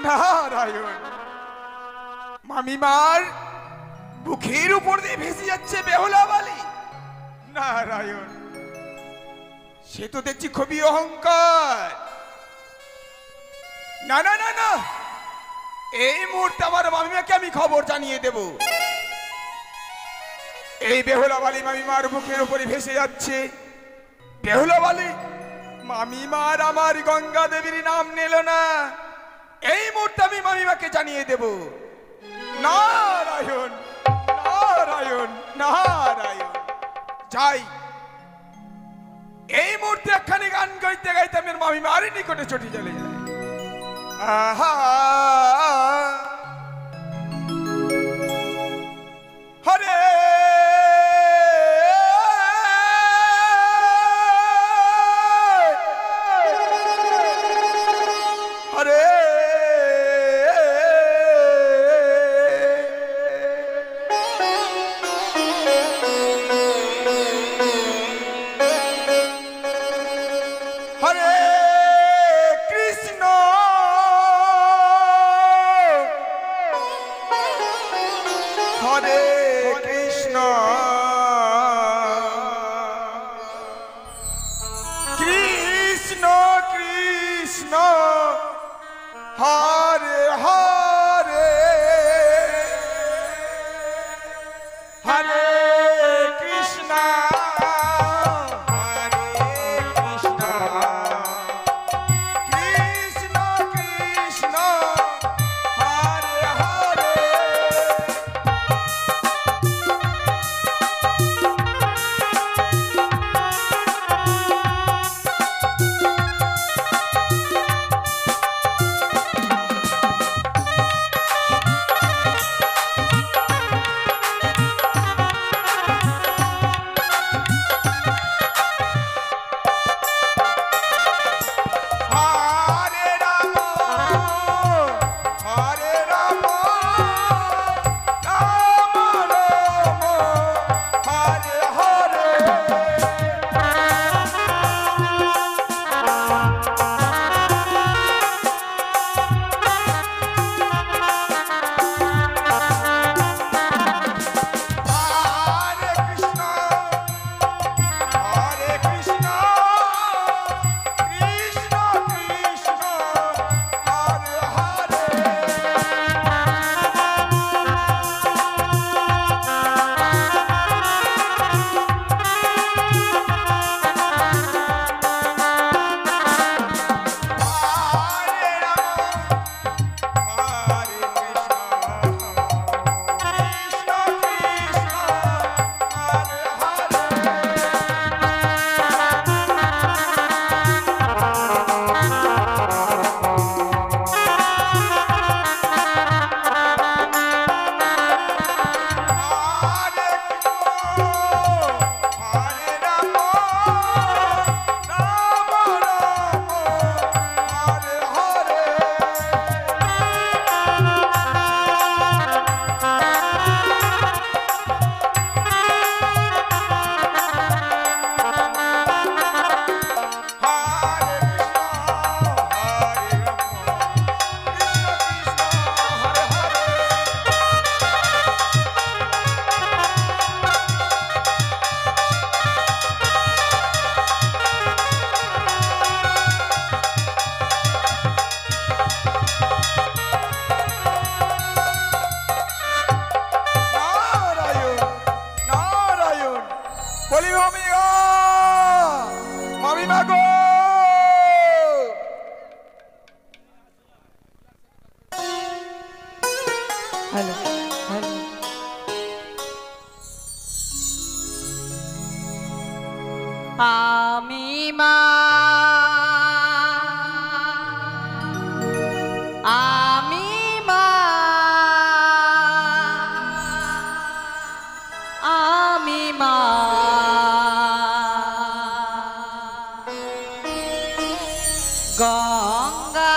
নারায়ণ, মামিমার বুকের উপর দিয়ে ভেসে যাচ্ছে বেহুলা বালি। নারায়ণ, সে তো দেখছি খুবই অহংকার। না না না না, এই মুহূর্তে আমার মামিমাকে আমি খবর জানিয়ে দেব। এই বেহুলা বালি মামিমার বুকের উপরে ভেসে যাচ্ছে। বেহুলা বালি, মামিমার আমার গঙ্গা দেবীর নাম নিল না। এই মুহূর্তে আমি মামিমাকে জানিয়ে দেব। নারায়ণ নারায়ণ নারায়ণ। যাই, এই মুহূর্তে একখানি গান গাইতে গাইতে আমি মামিমার নিকটে ছুটে চলে যাই। আহা হরে হরে হরে কৃষ্ণ হরে কৃষ্ণ কৃষ্ণ কৃষ্ণ হরে হরে হরে কৃষ্ণ हेलो हेलो आमी मा आमी मा आमी मा गंगा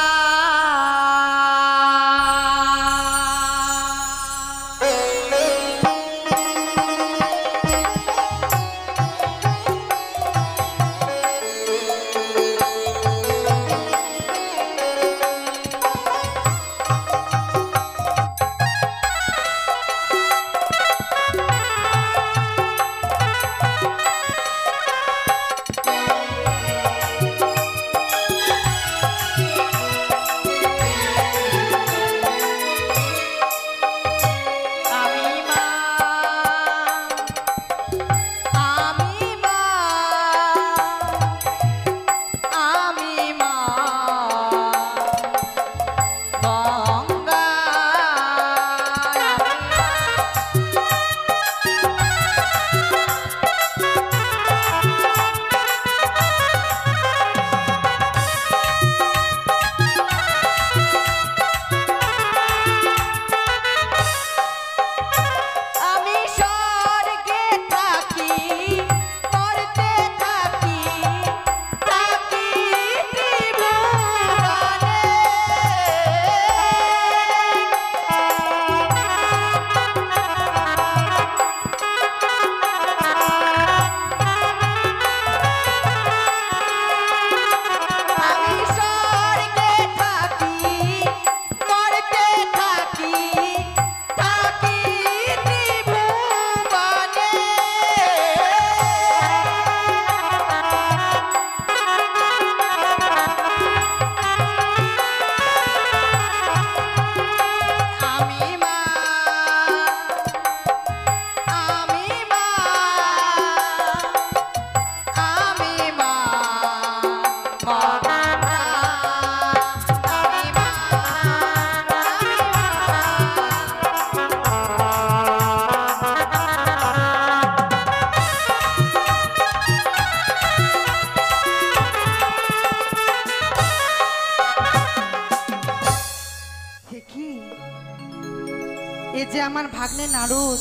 আমার ভাগ্নে নারদ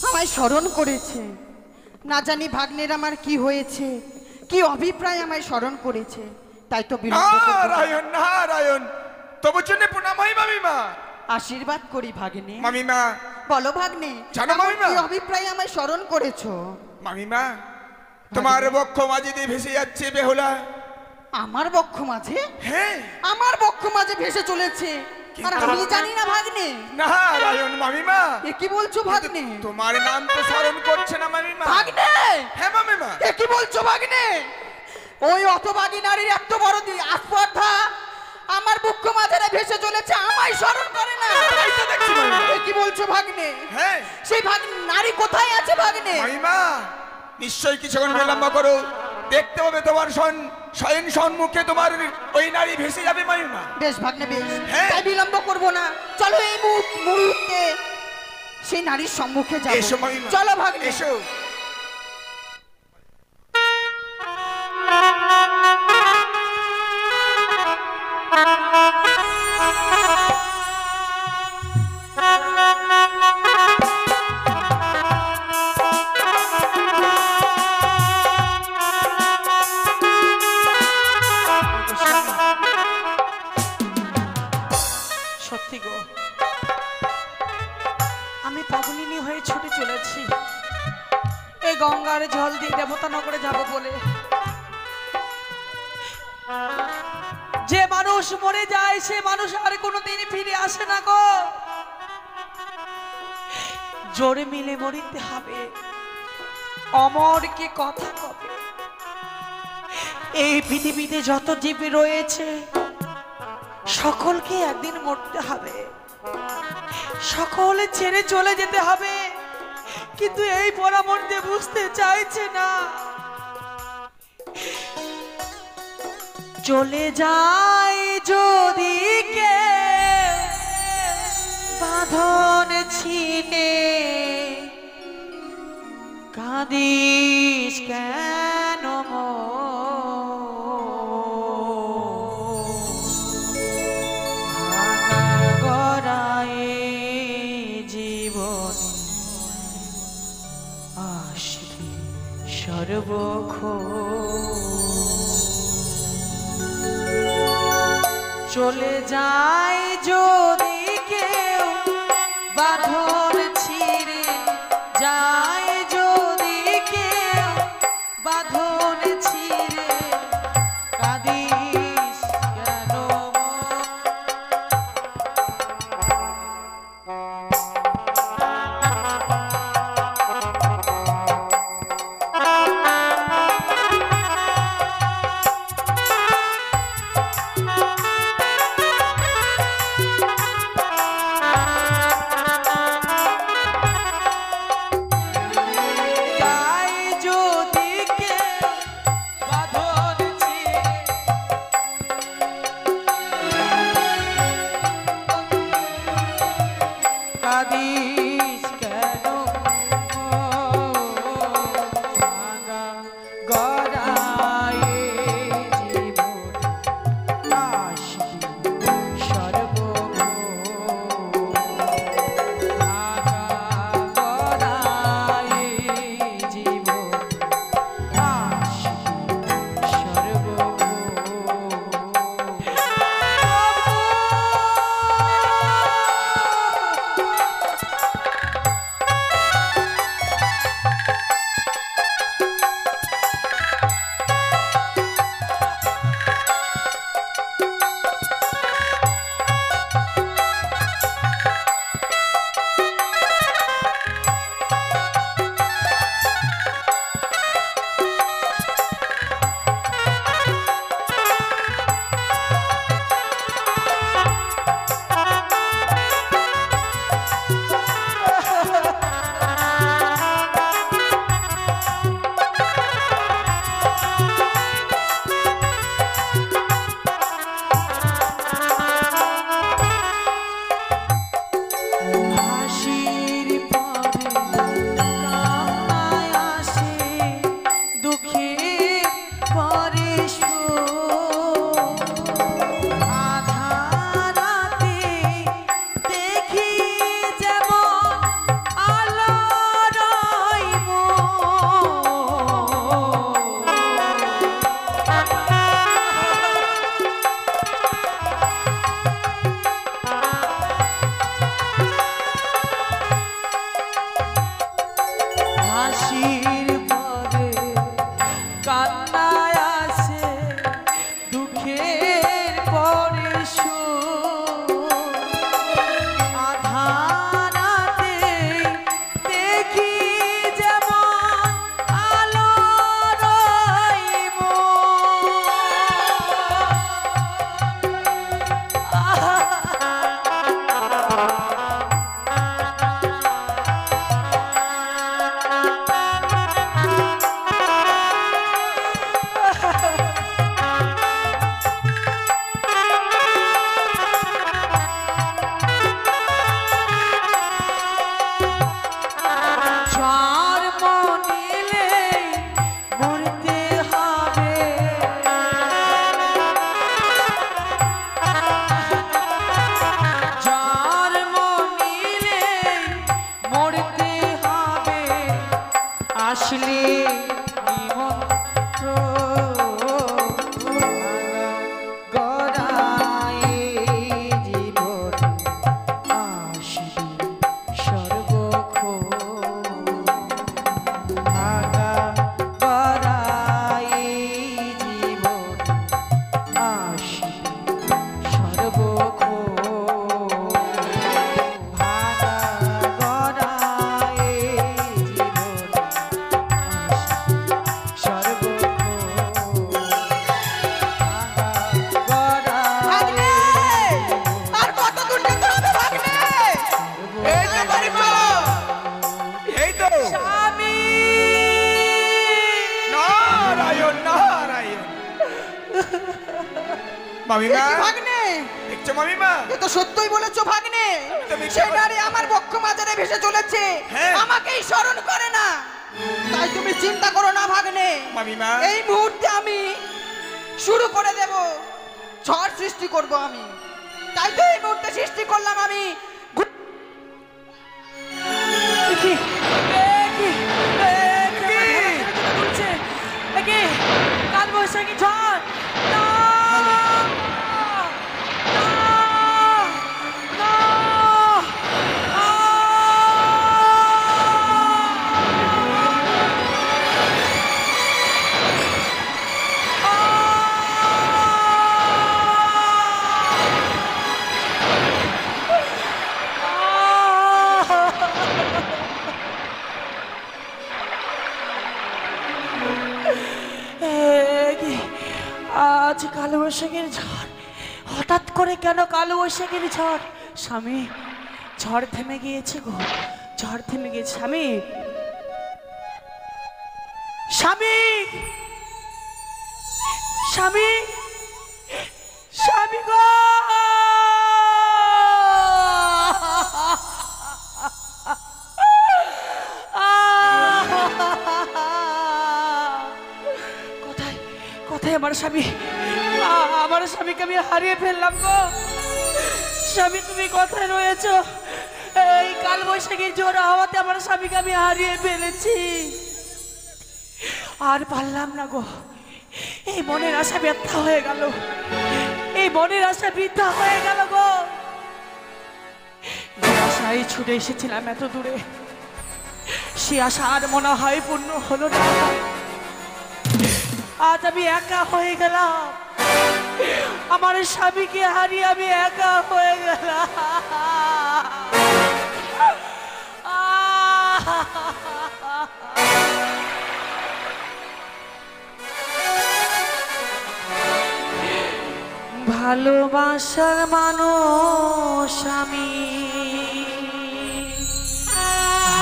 আমায় স্মরণ করেছে। না জানি ভাগ্নের আমার কি হয়েছে, কি অভিপ্রায় আমায় স্মরণ করেছে, তাই তো বিলম্ব করতে হলো। নারায়ণ নারায়ণ, তবু জন্য প্রণাম হয় মামিমা। আশীর্বাদ করি ভাগ্নে। মামিমা বলো ভাগ্নে, জানো এমন মামিমা? কি অভিপ্রায় আমায় স্মরণ করেছো? মামিমা, তোমার বক্ষ মাঝে দিয়ে ভেসে যাচ্ছে বেহুলা। আমার বক্ষ মাঝে? হ্যাঁ, আমার বক্ষ মাঝে ভেসে চলেছে, আর আমি জানি না ভাগ্নে? নারায়ণ মামিমা, এ কি বলছো ভাগ্নে? তোমার নাম তো স্মরণ করছে না মামিমা। ভাগ্নে, হ্যাঁ মামিমা, এ কি বলছো ভাগ্নে? ওই অতবাগী নারীর এত বড় আস্পর্ধা আমার বক্ষ মাঝে ভেসে চলেছে, আমায় স্মরণ করে না। তাই তো দেখছি মামিমা। এ কি বলছো ভাগ্নে? হ্যাঁ সেই নারী কোথায় আছে ভাগ্নে? মামিমা, নিশ্চয়ই কিছুক্ষণ বিলম্ব করো, দেখতে হবে তোমার স্বয়ং সম্মুখে তোমার ওই নারী ভেসে যাবে মামিমা। বেশ ভাগ্নে বেশ, হ্যাঁ। তাই বিলম্ব করবো না, চলো এই মুহূর্তে সেই নারীর সম্মুখে যাবো। এসো মামিমা, চলো ভাগ্নে। এসো। সত্যি গো, আমি পাগলিনী হয়ে ছুটে চলেছি এই গঙ্গার জল দিয়ে দেবতা নগরে যাব বলে। যে মানুষ মরে যায় সে মানুষ আর কোনোদিন ফিরে আসে না গো। জোরে মিলে মরিতে হবে, অমরকে কথা কবে। এই পৃথিবীতে যত জীব রয়েছে সকলকে একদিন মরতে হবে, সকলে ছেড়ে চলে যেতে হবে, কিন্তু এই পরামর্শে বুঝতে চাইছে না। চলে যায় যদি কেউ বাঁধন ছিনে, কাঁদিস কেন সর্বক্ষ চলে যায় যদি কেউ বাঁধন ছিঁড়ে, যায় যদি কেউ বাঁধন ছিঁড়ে, কাঁদিস কেন মামিমা। এ কি ভাগ্নে? দেখছো মামিমা? এ তো সত্যই বলেছো ভাগ্নে। তো মিথ্যা সে বলছি। নারী আমার বক্ষ মাঝারে ভেসে চলেছে, হ্যাঁ। আমাকেই স্মরণ করে না। তাই তুমি চিন্তা করো না ভাগ্নে, মামিমা। এই মুহূর্তে আমি শুরু করে দেব, ঝড় সৃষ্টি করব আমি। তাই তো এই মুহূর্তে সৃষ্টি করলাম আমি। কি কাল বৈশাখী ঝড়! না! না! না! আজ কালো বৈশাখীর ঝড়, হঠাৎ করে কেন কালো বৈশাখীর ঝড়? স্বামী, ঝড় থেমে গিয়েছে গো, ঝড় থেমে গিয়েছে। স্বামী, স্বামী, স্বামী, স্বামী গো! কোথায় কোথায় আমার স্বামী? আমার স্বামীকে আমি হারিয়ে ফেললাম গো। স্বামী, তুমি কোথায় রয়েছো? এই কাল বৈশাখীর জোর হাওয়াতে আমার স্বামীকে আমি হারিয়ে ফেলেছি। আর পারলাম না গো, এই মনের আশা ব্যর্থ হয়ে গেল, এই মনের আশা বৃথা হয়ে গেল গো। যে আশায় ছুটে এসেছিলাম এত দূরে, সে আশা আর মনে হয় পূর্ণ হলো না। আজ আমি একা হয়ে গেলাম, আমার স্বামীকে হারিয়ে আমি একা হয়ে গেলাম। ভালোবাসার মানুষ আমি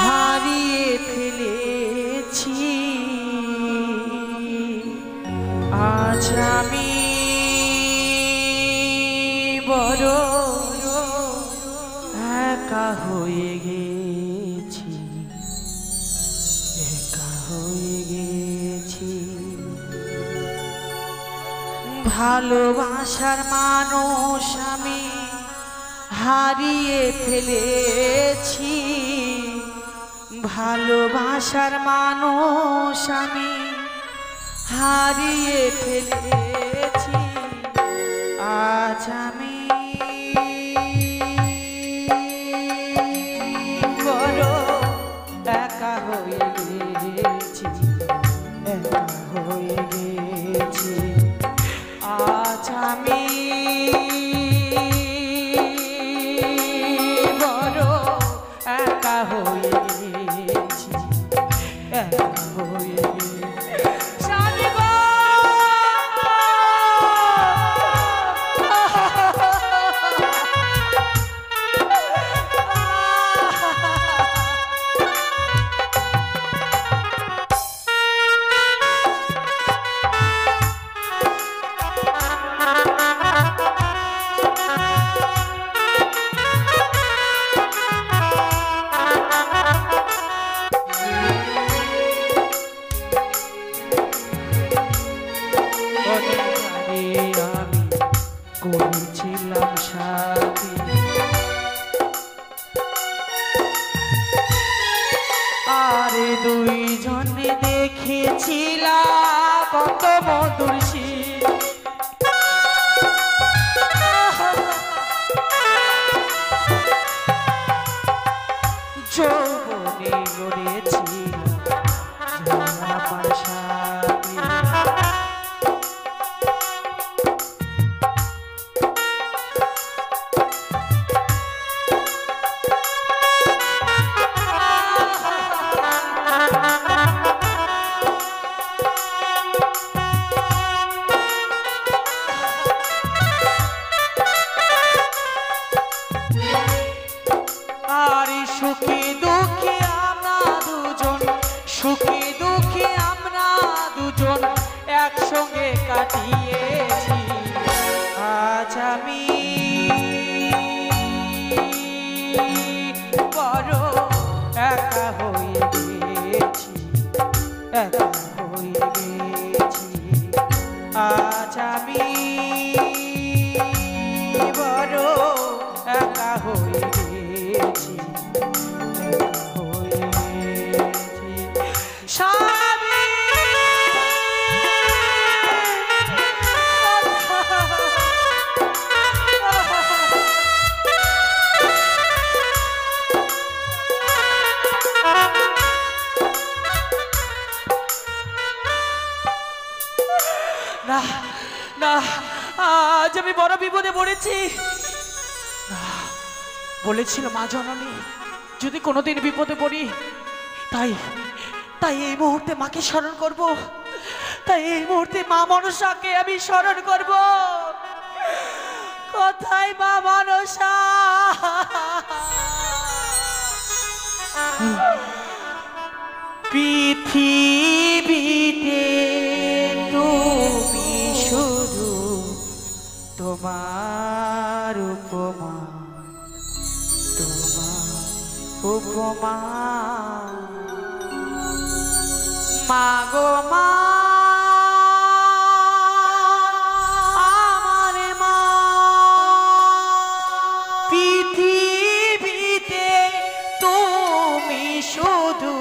হারিয়ে ফেলেছি। আজ আমি বড় একা হয়ে গেছি, একা হয়ে গেছি। ভালোবাসার মানুষ আমি হারিয়ে ফেলেছি, ভালোবাসার মানুষ আমি হারিয়ে ফেলেছি। আজ আমি বড় একা হয়ে গেছি, একা হয়ে গেছি। আজ আমি বড় একা হয়ে গেছি, একা হয়ে গেছি। স্বামী গো! করেছিলাম সাথী, আর দুইজনে দেখেছিলাম কত মধুর শীত। যৌবনে গড়েছিলাম আমার সাথী, আর সুখী দুঃখী আমরা দুজন, সুখী দুঃখী আমরা দুজন একসঙ্গে কাটিয়েছি। আজ আমি বড় একা হয়েছি স্বামী না না আজ আমি বড় বিপদে পড়েছি না বলেছিল মা জননী যদি কোনোদিন বিপদে পড়ি তাই তাই এই মুহূর্তে মাকে স্মরণ করব তাই এই মুহূর্তে মা মনসাকে আমি স্মরণ করব কোথায় মা মনসা পৃথিবীতে তুমি শুধু তোমার উপমা মাগো মা আমার মা পৃথিবীতে তুমি শুধু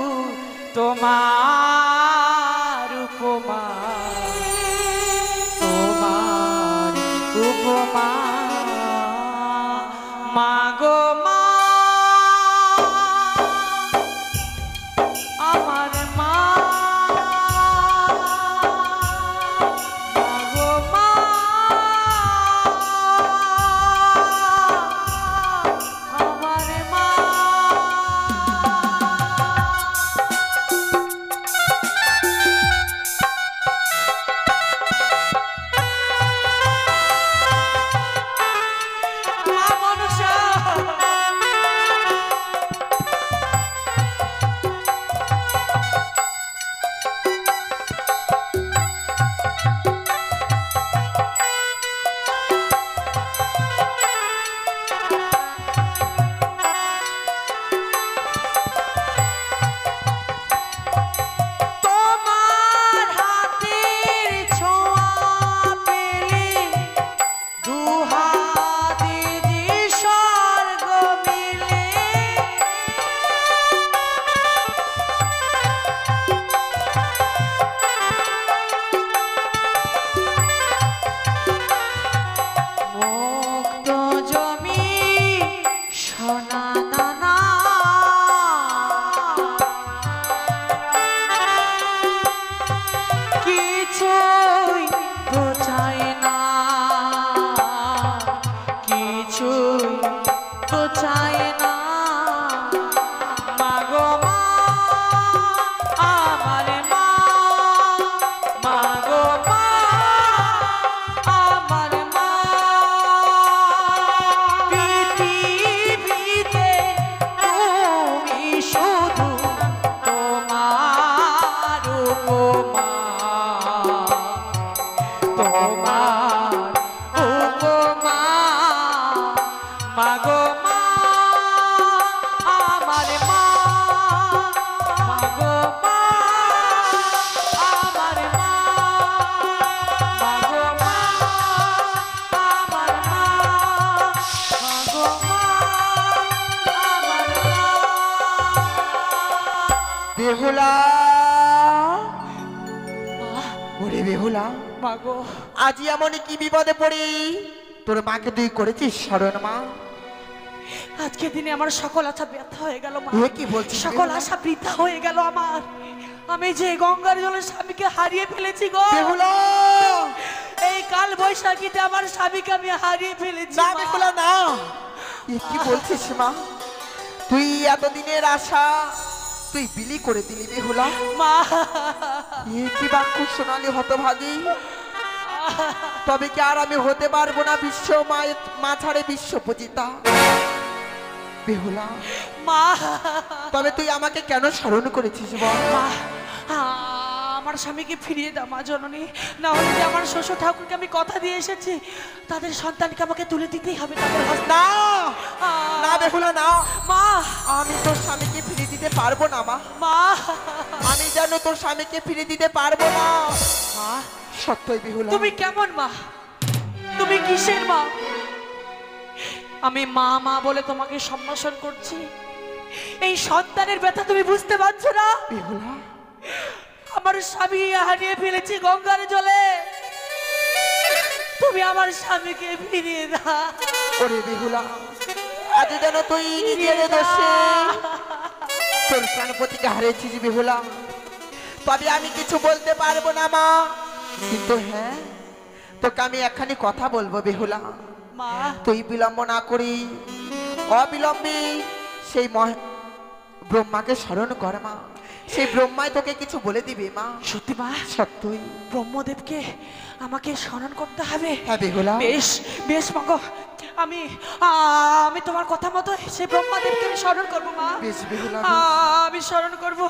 তোমার উপমা মাগো মা আমার মা মাগো মা আমার মা বেহুলা ওরে বেহুলা মাগো আজ এমন কি বিপদে পড়ি তোর মাকে তুই করেছিস স্মরণ মা আজকে দিনে আমার সকল আশা ব্যর্থ হয়ে গেল মা এ কি বলছিস সকল আশা বৃথা হয়ে গেল আমার আমি যে গঙ্গার জলে স্বামীকে হারিয়ে ফেলেছি গো বেহুলা এই কাল বৈশাখীতে আমার স্বামীকে আমি হারিয়ে ফেলেছি না মা। বেহুলা না এ কি বলছিস মা তুই এতদিনের আশা তুই বিলি করে দিলি বেহুলা মা এ কি বাক্য শোনালি হতভাগী তবে কি আর আমি হতে পারবো না বিশ্ব মায়ের মা ছাড়ে বিশ্ব পূজিতা বেহুলা মা তবে তুই আমাকে কেন স্মরণ করেছিস বল মা আমার স্বামীকে ফিরিয়ে দাও মা জননী না হলে যে আমার শ্বশুর ঠাকুরকে আমি কথা দিয়ে এসেছি তাদের সন্তানকে আমাকে তুলে দিতেই হবে তাদের হস্তে। না না বেহুলা না মা আমি তোর স্বামীকে ফিরিয়ে দিতে পারবো না মা। মা আমি যেন তোর স্বামীকে ফিরে দিতে পারবো না। মা সত্যই বেহুলা। তুমি কেমন মা? তুমি কিসের মা? আমি মা মা বলে তোমাকে সম্ভাষণ করছি, এই সন্তানের ব্যথা তুমি বুঝতে পারছো না? বেহুলা, আমার স্বামী হারিয়ে ফেলেছি গঙ্গার জলে, তুমি আমার স্বামীকে ফিরিয়ে দাও। ওরে বেহুলা, আজ যেন তুই নিজের দোষে তোর প্রাণপতিকে হারিয়েছিস বেহুলা। তবে আমি কিছু বলতে পারবো না মা, কিন্তু হ্যাঁ তোকে আমি একখানি কথা বলবো বেহুলা। মা তুই বিলম্ব না করি অবিলম্বে সেই ব্রহ্মাকে স্মরণ কর মা। সেই ব্রহ্মায় তোকে কিছু বলে দিবে মা। সত্যি মা? সত্যই। ব্রহ্মদেবকে আমাকে স্মরণ করতে হবে? হ্যাঁ বেহুলা। বেশ বেশ মগো, আমি আমি তোমার কথা মতো সেই ব্রহ্মদেবকে আমি স্মরণ করবো মা। বেশ বেহুলা। আমি স্মরণ করব।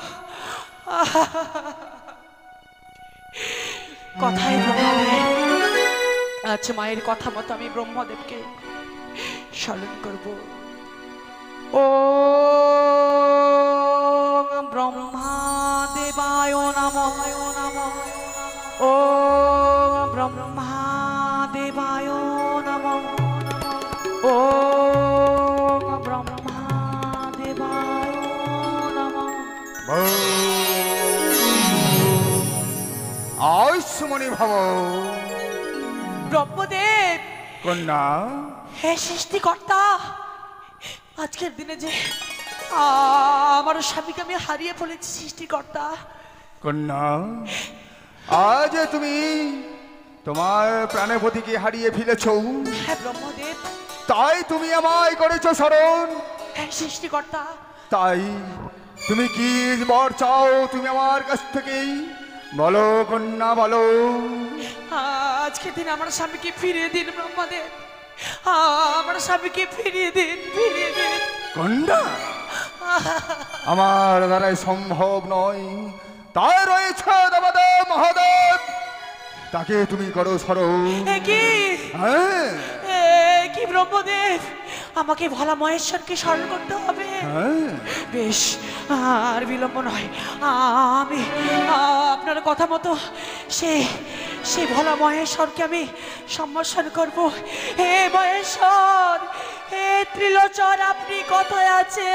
কথাই ব্রহ্মদেব, আচ্ছা মায়ের কথা মতো আমি ব্রহ্মদেবকে স্মরণ করব। ও ব্রহ্মাদেবায় নমঃ, ও ব্রহ্মাদেবায় নমঃ, ও ব্রহ্মাদেবায় নমঃ। আয়ুষ্মণি ভব। ব্রহ্মদেব, কন্যা, হে সৃষ্টিকর্তা, আজকের দিনে যে আমার স্বামীকে আমি হারিয়ে ফেলেছি সৃষ্টিকর্তা। কন্যা, আজ তুমি তোমার প্রাণপতিকে হারিয়ে ফেলেছ, হ্যাঁ ব্রহ্মদেব, তাই তুমি আমায় করেছো স্মরণ। হ্যাঁ সৃষ্টিকর্তা, তাই তুমি কি বর চাও তুমি আমার কাছ থেকেই বলো কন্যা, বলো। আজকের দিন আমার স্বামীকে ফিরিয়ে দিন ব্রহ্মদেব, আমার স্বামীকে ফিরিয়ে দিন, ফিরিয়ে দিন। কন্যা, আমার দ্বারাই সম্ভব নয়, তাই রয়েছে দেবদেব মহাদেব, তাকে তুমি করো স্মরণ। এ কি, হ্যাঁ এ কি ব্রহ্মদেব, আমাকে ভোলা মহেশ্বরকে স্মরণ করতে হবে। হ্যাঁ, বেশ, আর বিলম্ব নয়, আমি আপনার কথা মতো সেই ভোলা মহেশ্বরকে আমি সম্ভাষণ করব। হে মহেশ্বর, হে ত্রিলোচন, আপনি কোথায় আছে?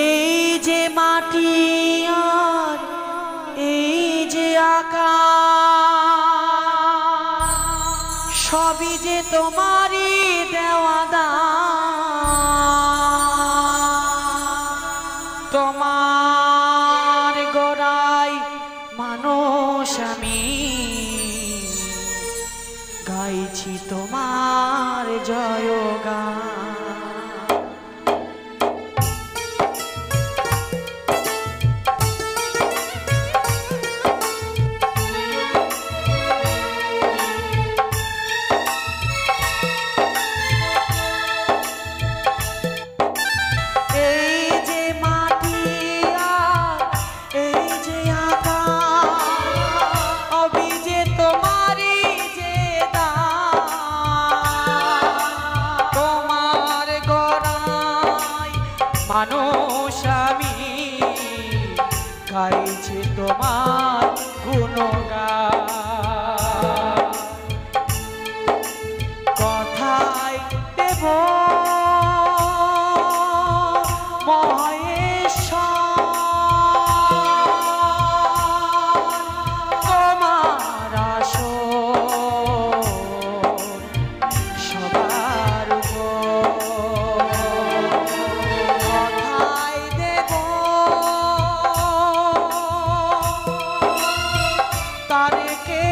এই যে মাটি আর এই যে আকাশ, সবই যে তোমারই দেওয়া দান। তোমার গোড়ায় মানুষ আমি, গাইছি তোমার জয়গান। মানুষ আমি, গাইছি তোমার গুণগান। কথায় দেব মহেশ্বর, তোমার আসন সবার উপর। কথায় দেব তারে কে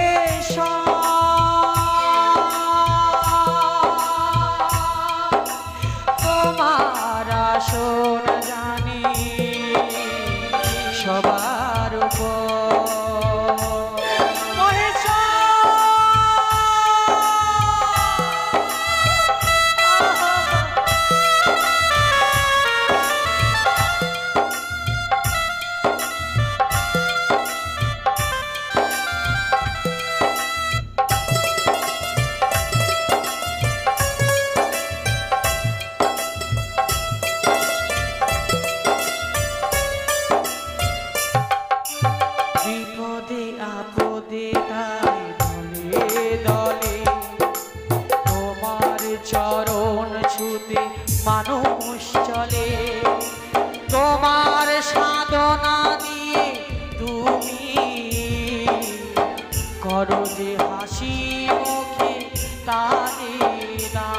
আপদে তাই দলে দলে তোমার চরণ ছুতে মানুষ চলে। তোমার সাধনা দিয়ে তুমি করো যে হাসি মুখে তারে না।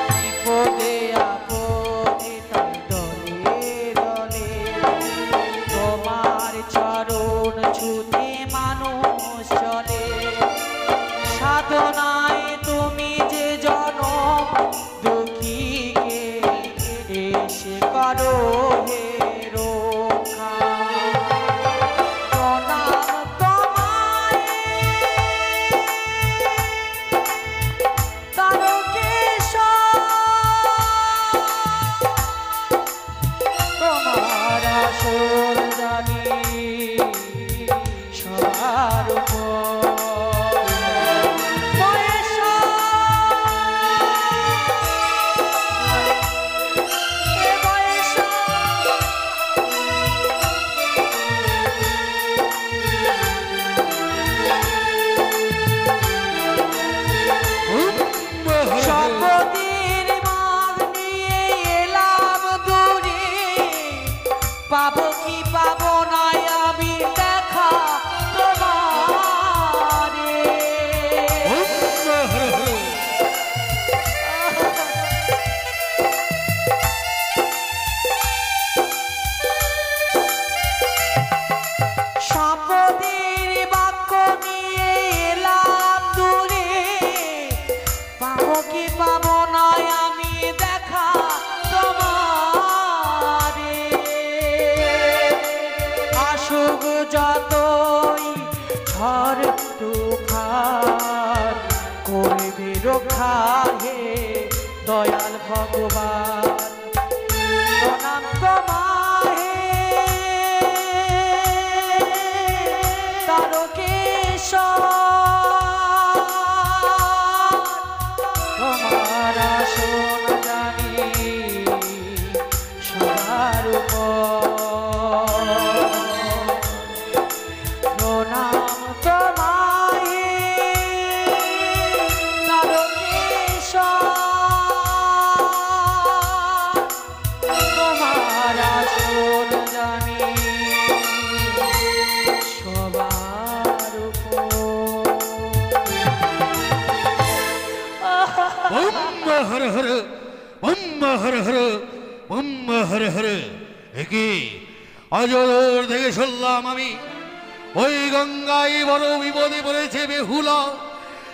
বিপদে আপদে তাই দলে দলে তোমার চরণ ছুতে মানুষ চলে। সাধনায় তুমি যে জনম দুঃখীকে এসে করো হে রক্ষা। প্রণাম তোমায় তারকেশ্বর, তোমার আসল জানি সবার উপর। শপথের মাগ নিয়ে এলাম দূরে, পাবো কি পাবো না আমি দেখা তোমারে। শপথের বাক্য নিয়ে এলাম দূরে, পাবো কি পাবো না আমি দেখা তোমারে। আসুক যতই ঝড় তুফান করবে রক্ষা হে দয়াল ভগবান। প্রণাম তোমায় তারকেশ্বর, তোমার আসন জানি সবার উপর। প্রণাম তোমায় তারকেশ্বর, তোমার আসন জানি সবার উপর। Har Har bomb Har Har bomb Har Har. একে আজ ওর থেকে শুনলাম আমি ওই গঙ্গায় বড় বিপদে পড়েছে বেহুলা,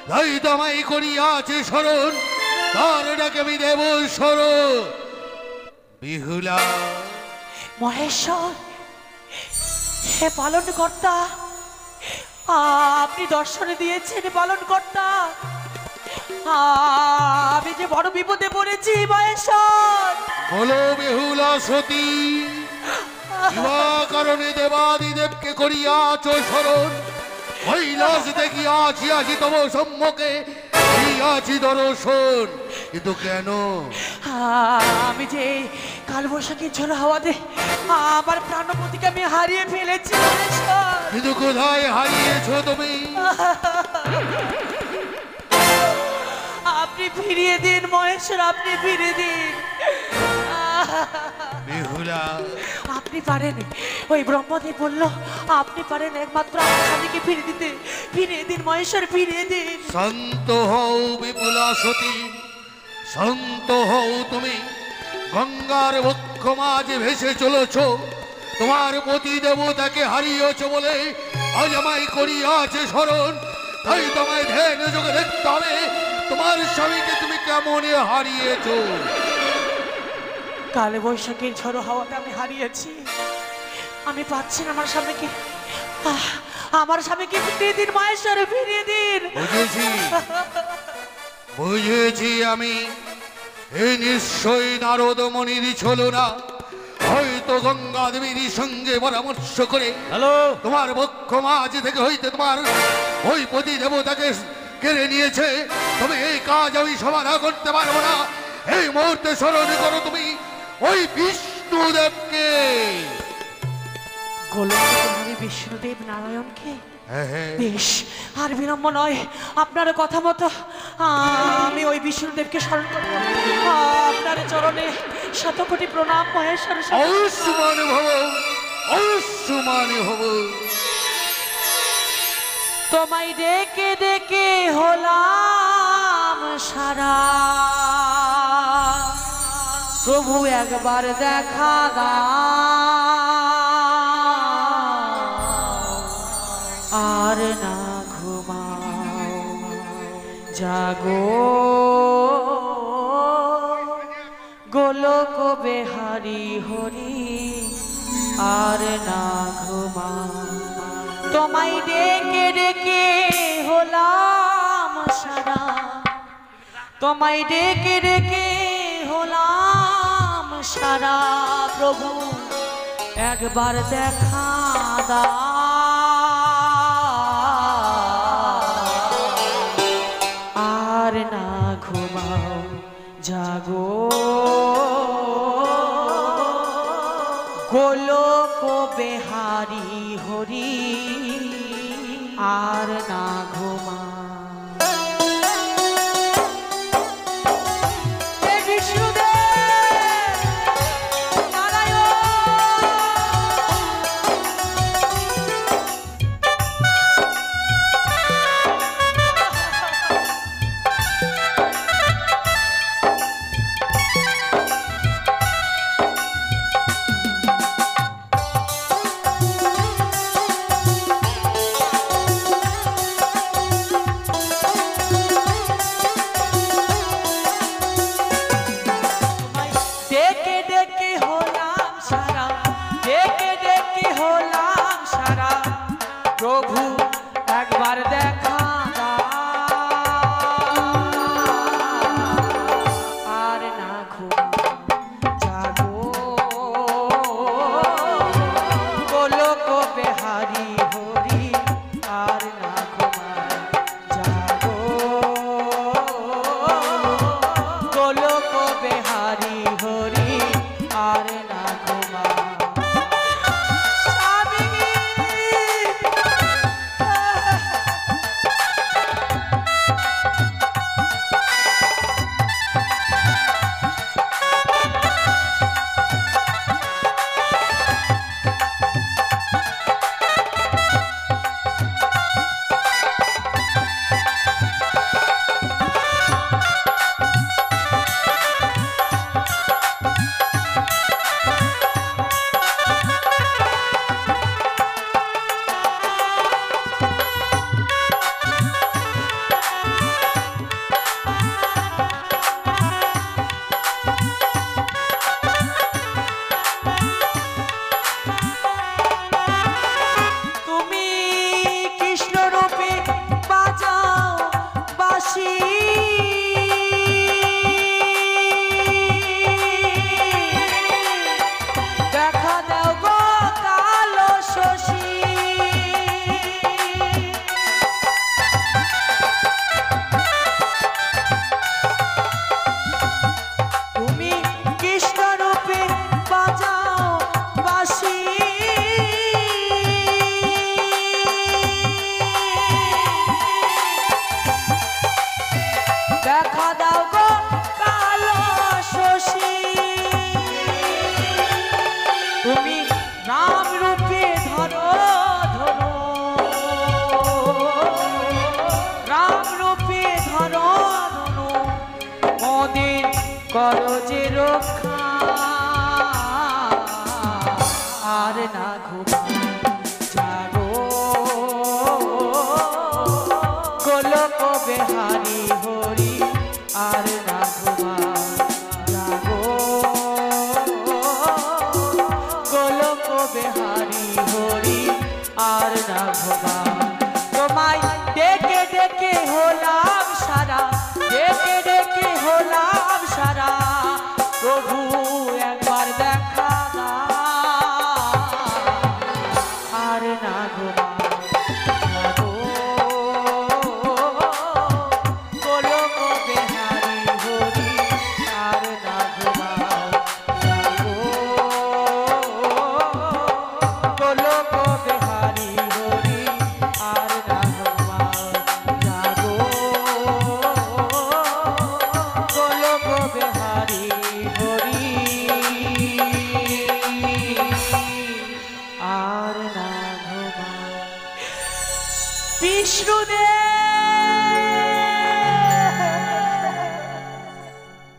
তাই তোমায় করিয়াছে স্মরণ, তার ডাকে আমি দেব স্মরণ। বেহুলা মহেশ্বর, হে পালন কর্তা, আপনি দর্শনে দিয়েছেন পালন কর্তা। আমি যে বড় বিপদে পড়েছি মহেশ্বর। বলো বেহুলা সতী, বিবাহ কারণে দেবাদিদেবকে করিয়াছ স্মরণ, কৈলাস দেখিয়াছি আছি তব সম্মুখে দিয়াছি দর্শন, কিন্তু কেন? আমি যে কালবৈশাখী ঝড় হাওয়াতে আমার প্রাণপতিকে আমি হারিয়ে ফেলেছি মহেশ্বর। কিন্তু কোথায় হারিয়েছ তুমি? আপনি ফিরিয়ে দিন মহেশ্বর, আপনি ফিরিয়ে দিন। বেহুলা আপনি পারেন, ওই ব্রহ্মদেব বললো আপনি পারেন একমাত্র আমার স্বামীকে ফিরিয়ে দিতে। ফিরিয়ে দিন মহেশ্বর, ফিরিয়ে দিন। শান্ত হও বিপুলা সতী, শান্ত হও তুমি। গঙ্গার বক্ষ মাঝে ভেসে চলেছ, তোমার পতি দেবতাকে হারিয়েছ বলে আজ আমায় করিয়াছে স্মরণ, তাই তোমায় ধ্যান যোগে দেখতে হবে তোমার স্বামীকে তুমি কেমন হারিয়েছ। কালে বৈশাখীর ঝড়ো হাওয়াতে আমি হারিয়েছি। আমি পাচ্ছি না আমার স্বামীকে। আমার স্বামীকে ফিরিয়ে দিন মহেশ্বর, ফিরিয়ে দিন। বুঝেছি বুঝেছি আমি, এই নিশ্চয়ই নারদ মনির ছিল না, হয়তো গঙ্গা দেবীর সঙ্গে পরামর্শ করে তোমার বক্ষ মাঝ থেকে হইতে তোমার ওই পতি দেবতাকে কেড়ে নিয়েছে। তবে এই কাজ আমি সমাধান করতে পারবো না। এই মুহূর্তে স্মরণ করো তুমি ওই বিষ্ণুদেবকে। গোলকধারী বিষ্ণুদেব নারায়ণকে? বেশ, আর বিলম্ব নয়, আপনার কথা মতো আমি ওই বিষ্ণুদেবকে স্মরণ করব। আপনার চরণে শতকোটি প্রণাম মহেশ্বর। অবশ্যমান ভব, অবশ্যমান ভব। তোমায় ডেকে ডেকে হলাম সারা, প্রভু একবার দেখা দাও, আর না ঘুমাও, জাগো গোলক বিহারী হরি, আর না ঘুমাও। তোমায় ডেকে ডেকে হলাম সারা, তোমায় ডেকে ডেকে হলাম সারা, প্রভু একবার দেখা দাও, আর না ঘুমাও, জাগো গোলক বিহারী হরি, আর না ঘুমা। প্রভু একবার দেখা আর না জাগো গোলক বিহারী হরি, আর না জাগো গোলক বিহারী হরি, আর না করো যে রক্ষা, আর না জাগো গোলক বিহারী হরি, আর না জাগো গোলক বিহারী হরি, আর না তোমায় ডেকে ডেকে হলাম সারা, ডেকে ডেকে হলাম সারা, প্রভু একবার দেখা আর না গোলক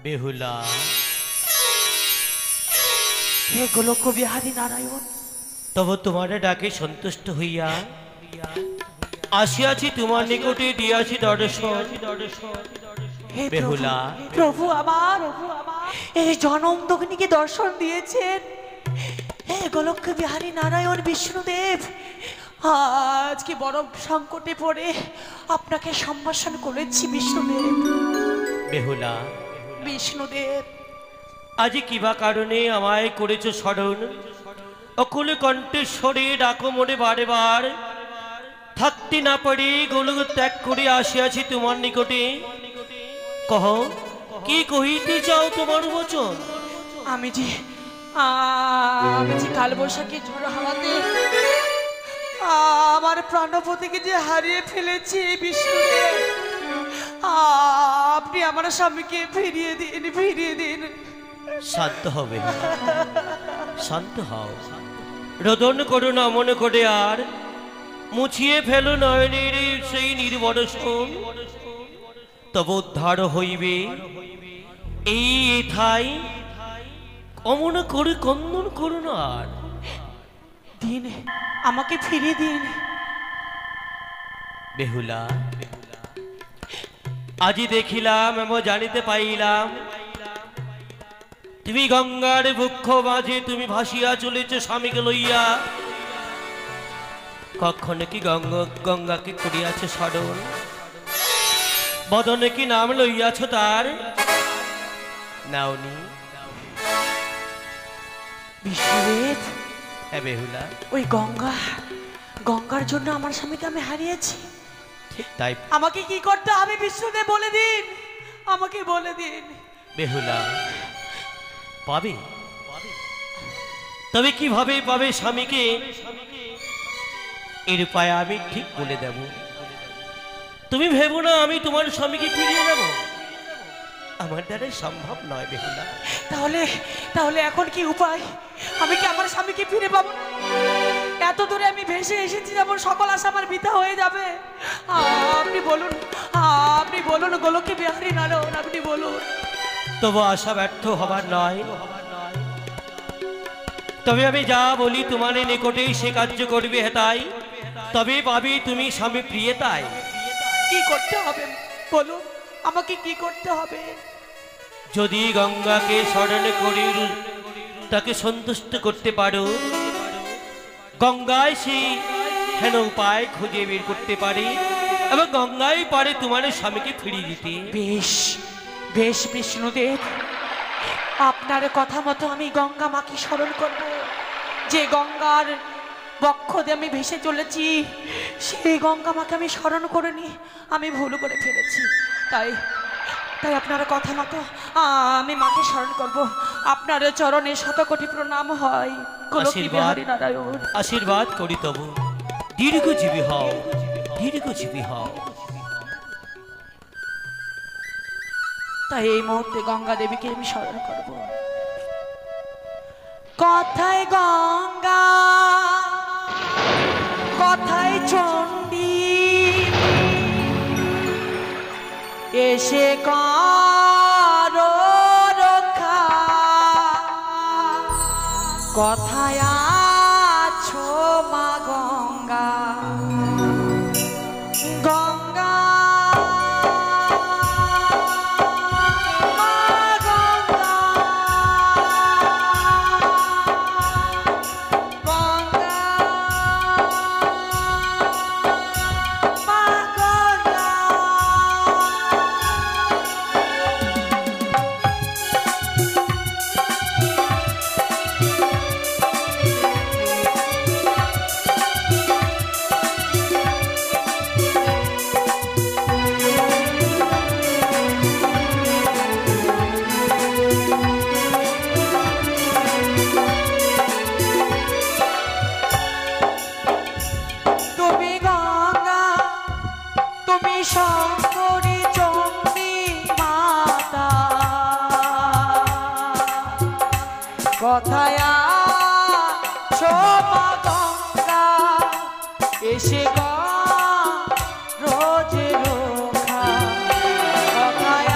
বেহুলা, হে গোলক বিহারী নারায়ণ, তবে তোমার ডাকে সন্তুষ্ট হইয়া আসিয়াছি তোমার নিকটে, দিয়াছি দর্শন। হে বেহুলা, প্রভু আমার এই জনম দগ্নিকে দর্শন দিয়েছেন। হে গোলক বিহারী নারায়ণ বিষ্ণুদেব, আজকে বড় সংকটে পড়ে আপনাকে সম্ভাষণ করেছি বিষ্ণুদেব। বেহুলা, বিষ্ণুদেব, আজ কিবা কারণে আমায় করেছ স্মরণ? অকুল কণ্ঠেশ্বরে ডাকো মনে বারে বার, থাকতে না পারি গোলক ত্যাগ করে আসিয়াছি তোমার নিকটে। কহ, কি কহিতে চাও তোমার বচন? আমি যে কালবৈশাখী ঝড় হাওয়াতে আমার প্রাণপতিকে যে হারিয়ে ফেলেছি বিষ্ণুদেব, আপনি আমার স্বামীকে ফিরিয়ে দিন, ফিরিয়ে দিন। শান্ত হবে, শান্ত হও, রোদন করো না মনে করে, আর মুছিয়ে ফেলো নয়নের সেই নির্বরসন। তব উদ্ধার হইবে এই এথাই, অমন করে কন্দন করো না আর। দিন, আমাকে ফিরিয়ে দিন। বেহুলা, আজি দেখিলাম এবং জানিতে পাইলাম, তুমি গঙ্গার বৃক্ষ মাঝে তুমি ভাসিয়া চলেছ স্বামীকে লইয়া। কখনো কি গঙ্গাকে করিয়াছ স্মরণ? বদনে কি নাম লইয়াছ তার? নাওনি? বিষ্ণুদেব, হ্যাঁ বেহুলা, ওই গঙ্গার জন্য আমার স্বামীকে আমি হারিয়েছি। ঠিক তাই। আমাকে কি করতে হবে বিষ্ণুদেব বলে দিন, আমাকে বলে দিন। বেহুলা, পাবে, তবে কিভাবে পাবে স্বামীকে এর উপায় আমি ঠিক বলে দেব। তুমি ভেবো না আমি তোমার স্বামীকে ফিরিয়ে দেব, আমার দ্বারা সম্ভব নয় বেহুলা। তাহলে এখন কি উপায়? আমি কি আমার স্বামীকে ফিরে পাবো না? এত দূরে আমি ভেসে এসেছি, যেমন সকল আশা আমার বৃথা হয়ে যাবে। আপনি বলুন গোলক বিহারী নারায়ণ, আপনি বলুন। তবু আশা ব্যর্থ হবার নয়, তবে আমি যা বলি তোমার নিকটেই সে কার্য করবে হেতাই, তবে পাবে তুমি স্বামী প্রিয়। তাই কি করতে হবে বলুন, আমাকে কি করতে হবে? যদি গঙ্গাকে স্মরণ করি তাকে সন্তুষ্ট করতে পারো, গঙ্গায় সেই হেন উপায় খুঁজে বের করতে পারে এবং গঙ্গায় পারে তোমার স্বামীকে ফিরিয়ে দিতে। বেশ বেশ বিষ্ণুদেব, আপনার কথা মতো আমি গঙ্গা মাকে স্মরণ করব। যে গঙ্গার বক্ষ দিয়ে আমি ভেসে চলেছি, সেই গঙ্গা মাকে আমি স্মরণ করিনি, আমি ভুল করে ফেলেছি। তাই আপনার কথা মতো আমি মাকে স্মরণ করব। আপনার চরণে শতকোটি প্রণাম হয় গোলক বিহারী নারায়ণ। আশীর্বাদ করি তবু দীর্ঘজীবী হও, দীর্ঘজীবী হও। তাই এই মুহূর্তে গঙ্গা দেবীকে আমি স্মরণ করব। কথায় গঙ্গা, কথায় চণ্ডী, এসে করো রক্ষা। কথায় আছো মা গঙ্গা, গঙ্গা শঙ্করী চণ্ডী মাতা, কথায় মা গঙ্গা, এসে রোজ রোখা। কথায়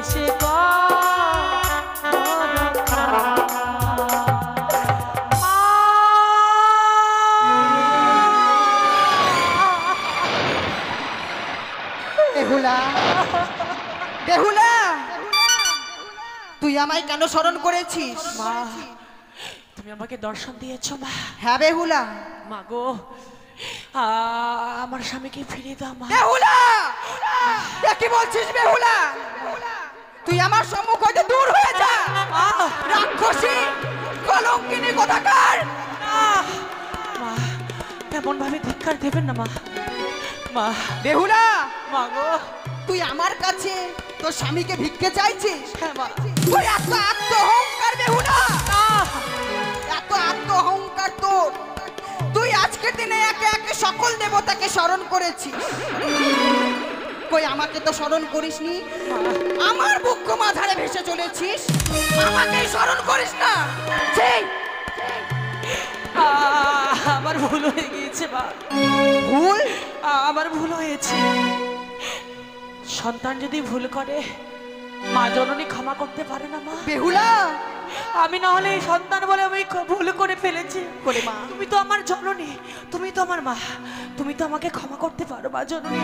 এসে কর বেহুলা, বেহুলা, তুই আমায় কেন স্মরণ করেছিস? মা, তুমি আমাকে দর্শন দিয়েছো মা। হ্যাঁ বেহুলা। মা গো, আমার স্বামীকে ফিরিয়ে দাও মা। বেহুলা, এ কি বলছিস বেহুলা? তুই আমার সম্মুখ হইতে দূর হয়ে যা, রাক্ষসী কলঙ্কিনী কোথাকার। মা, এমন ভাবে ধিক্কার দেবেন না মা। মা, বেহুলা, মা গো, তুই আমার কাছে তোর স্বামীকে ভিক্ষে চাইছিস? হ্যাঁ মা। তুই এত আত্ম অহংকার বেহুলা, এত আত্ম অহংকার তোর। তুই আজকের দিনে একে একে সকল দেবতাকে স্মরণ করেছিস, কই আমাকে তো স্মরণ করিসনি। আমার বুক মাঝারে ভেসে চলেছিস, আমাকে স্মরণ করিস না। সেই আমার ভুল হয়ে গিয়েছে মা। ভুল? আমার ভুল হয়েছে। সন্তান যদি ভুল করে, মা জননী ক্ষমা করতে পারে না মা। বেহুলা, আমি না হলে এই সন্তান বলে আমি ভুল করে ফেলেছি। করে মা, তুমি তো আমার জননী, তুমি তো আমার মা, তুমি তো আমাকে ক্ষমা করতে পারো মা জননী।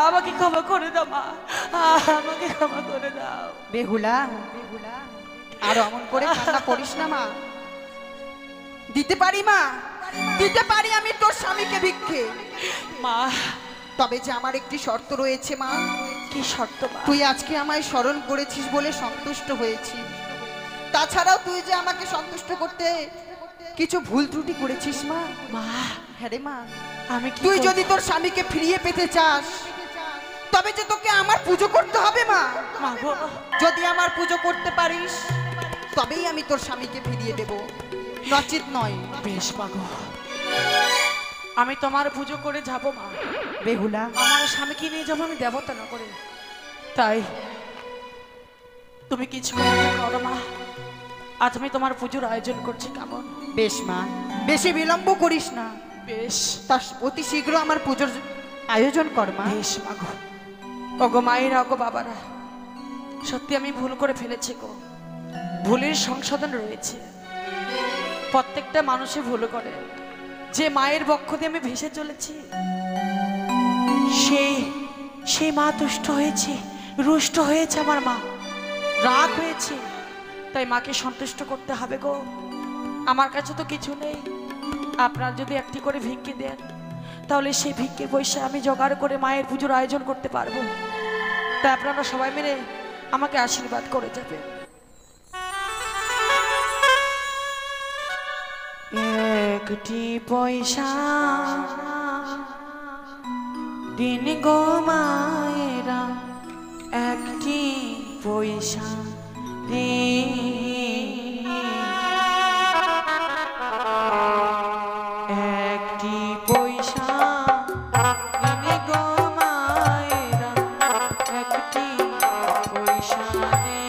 আমাকে ক্ষমা করে দাও মা, আমাকে ক্ষমা করে দাও। বেহুলা, বেহুলা, আর অমন করে কান্না করিস না মা। দিতে পারি মা, দিতে পারি আমি তোর স্বামীকে ভিক্ষে, মা। তবে যে আমার একটি শর্ত রয়েছে মা। কি শর্ত মা? তুই আজকে আমায় স্মরণ করেছিস বলে সন্তুষ্ট হয়েছি, তাছাড়াও তুই যে আমাকে সন্তুষ্ট করতে কিছু ভুল ত্রুটি করেছিস মা। মা, হ্যাঁ রে মা, আমি কি তুই করব? যদি তোর স্বামীকে ফিরিয়ে পেতে চাস, তবে যে তোকে আমার পুজো করতে হবে মা। মা গো, যদি আমার পুজো করতে পারিস, তবেই আমি তোর স্বামীকে ফিরিয়ে দেব, নচিত নয়। বেশ মা গো, আমি তোমার পুজো করে যাব মা। বেহুলা, আমার স্বামীকে নিয়ে যাবো আমি দেবতা না করে। তাই তুমি কিছু মনে করো মা, আজ আমি তোমার পুজোর আয়োজন করছি। কেমন? বেশ মা, বেশি বিলম্ব করিস না, বেশ, তার অতি শীঘ্র আমার পুজোর আয়োজন কর মা। বেশ মা গো। ওগো মায়েরা, ওগো বাবারা, সত্যি আমি ভুল করে ফেলেছি গো। ভুলের সংশোধন রয়েছে, প্রত্যেকটা মানুষই ভুল করে। যে মায়ের বক্ষ দিয়ে আমি ভেসে চলেছি, সেই মা তুষ্ট হয়েছে, রুষ্ট হয়েছে আমার মা, রাগ হয়েছে। তাই মাকে সন্তুষ্ট করতে হবে গো। আমার কাছে তো কিছু নেই, আপনার যদি একটি করে ভিক্ষে দেন, তাহলে সেই ভিক্ষের পয়সা আমি জোগাড় করে মায়ের পুজোর আয়োজন করতে পারবো। তাই আপনারা সবাই মিলে আমাকে আশীর্বাদ করে যাবেন। একটি পয়সা দিন গো মায়েরা, একটি পয়সা দিন, একটি পয়সা দিন গো মায়েরা, একটি পয়সা দিন।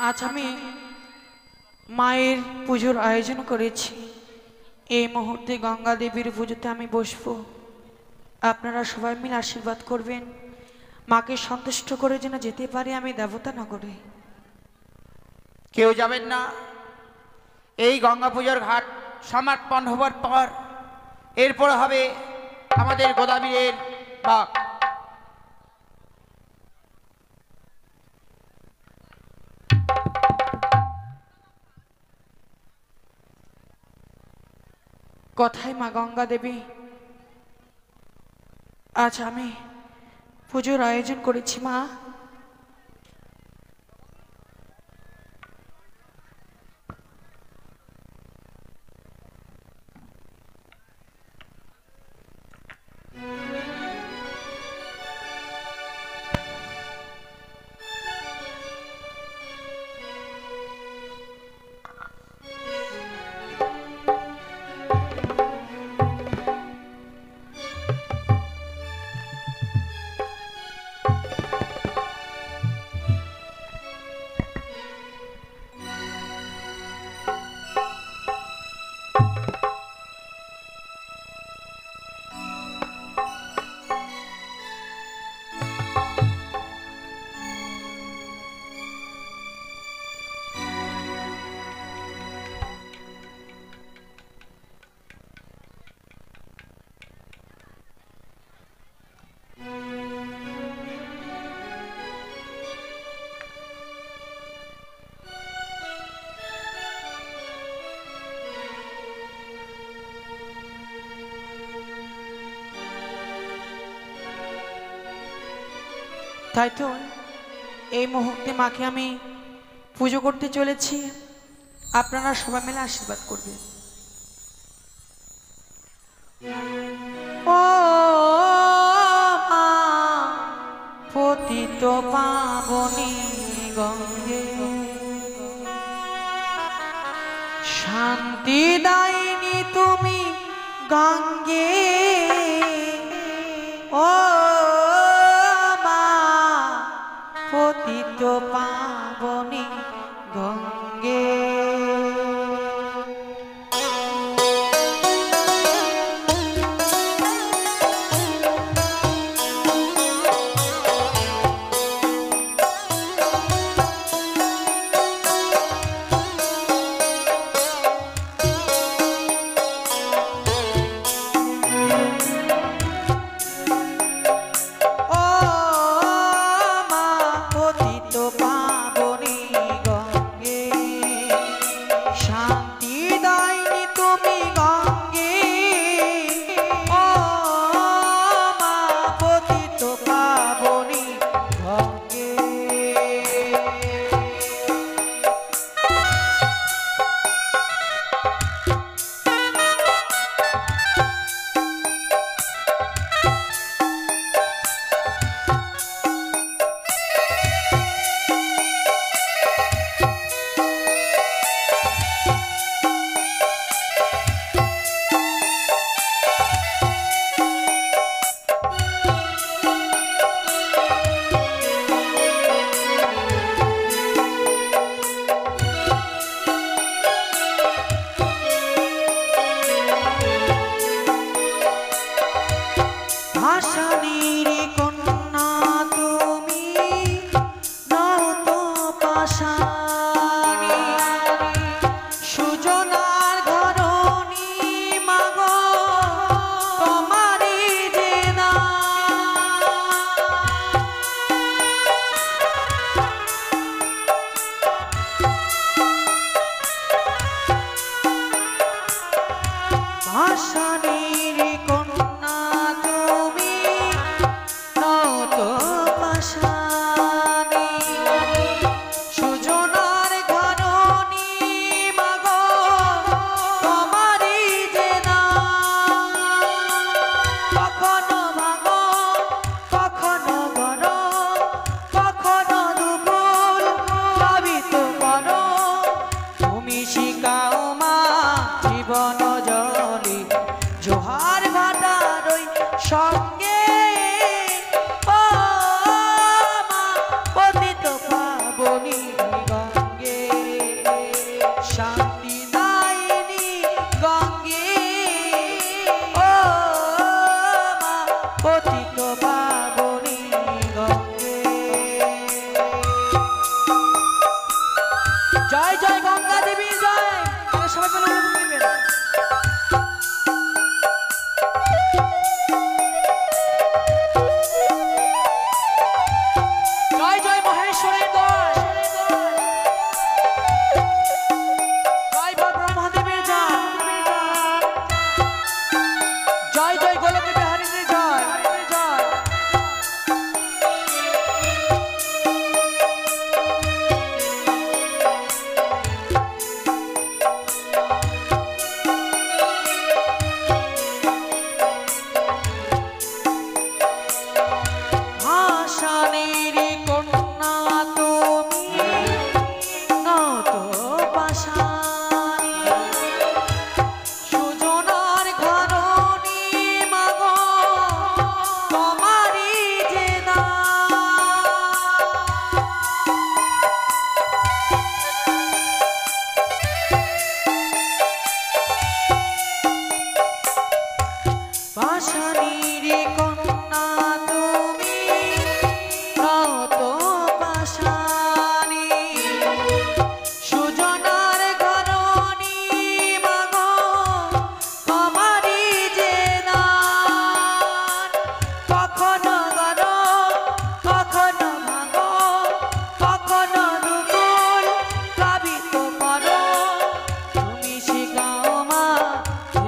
আজ আমি মায়ের পুজোর আয়োজন করেছি। এই মুহূর্তে গঙ্গা দেবীর পুজোতে আমি বসবো। আপনারা সবাই মিলে আশীর্বাদ করবেন, মাকে সন্তুষ্ট করে যেন যেতে পারি আমি দেবতা নগরে। কেউ যাবেন না। এই গঙ্গা পুজোর ঘাট সমাপন হবার পর এরপর হবে আমাদের গোদাবরীর বাক। কথায় মা গঙ্গা দেবী, আজ আমি পুজোর আয়োজন করেছি মা। তাই তো এই মুহূর্তে মাকে আমি পুজো করতে চলেছি, আপনারা সবাই মিলে আশীর্বাদ করবেন। ও মা পতিত পাবনী গঙ্গে, শান্তি দায়নি তুমি গঙ্গে, ও মা পতিত পাবনী গঙ্গে।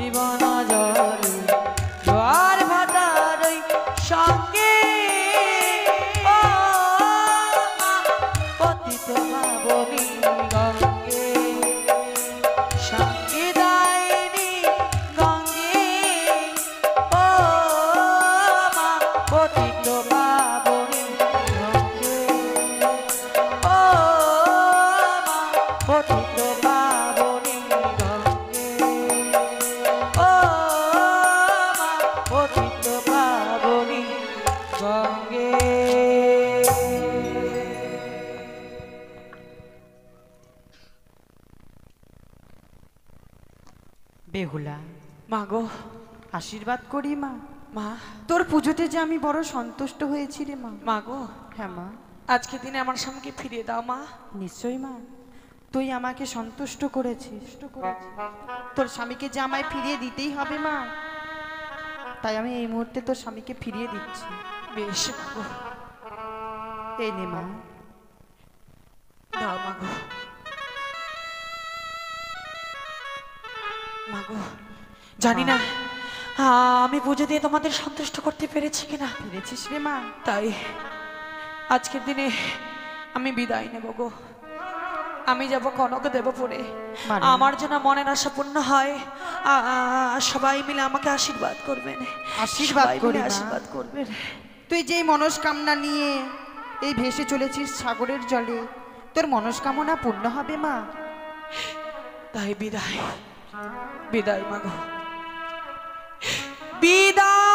জীবন জল জোয়ার ভাটার ওই পতিত পাবনী গঙ্গে। বেহুলা, মা গো, আশীর্বাদ করি মা। মা, তোর পুজোতে যে আমি বড় সন্তুষ্ট হয়েছি রে মা। মা গো, হ্যাঁ মা, আজকে দিনে আমার স্বামীকে ফিরিয়ে দাও মা। নিশ্চয়ই মা, তুই আমাকে সন্তুষ্ট করেছিস, তোর স্বামীকে যে আমায় ফিরিয়ে দিতেই হবে মা, তাই আমি এই মুহূর্তে তোর স্বামীকে ফিরিয়ে দিচ্ছি। বেশ মা গো, এই নে মা। দাও মা গো। মা গো, জানি না আমি পুজো দিয়ে তোমাদের সন্তুষ্ট করতে পেরেছি কিনা। ফিরেছিস রে মা? তাই আজকের দিনে আমি বিদায় নেব গো। আমি যাব কনক দেবপুরে। মানে? আমার যেন মনের আশা পূর্ণ হয়। সবাই মিলে আমাকে আশীর্বাদ করবেন। আশীর্বাদ সবাই মিলে করি মা। আশীর্বাদ করবেন। তুই যেই মনস্কামনা নিয়ে এই ভেসে চলেছিস সাগরের জলে, তোর মনস্কামনা পূর্ণ হবে মা। তাই বিদায়, বিদায় মাগো, বিদায়।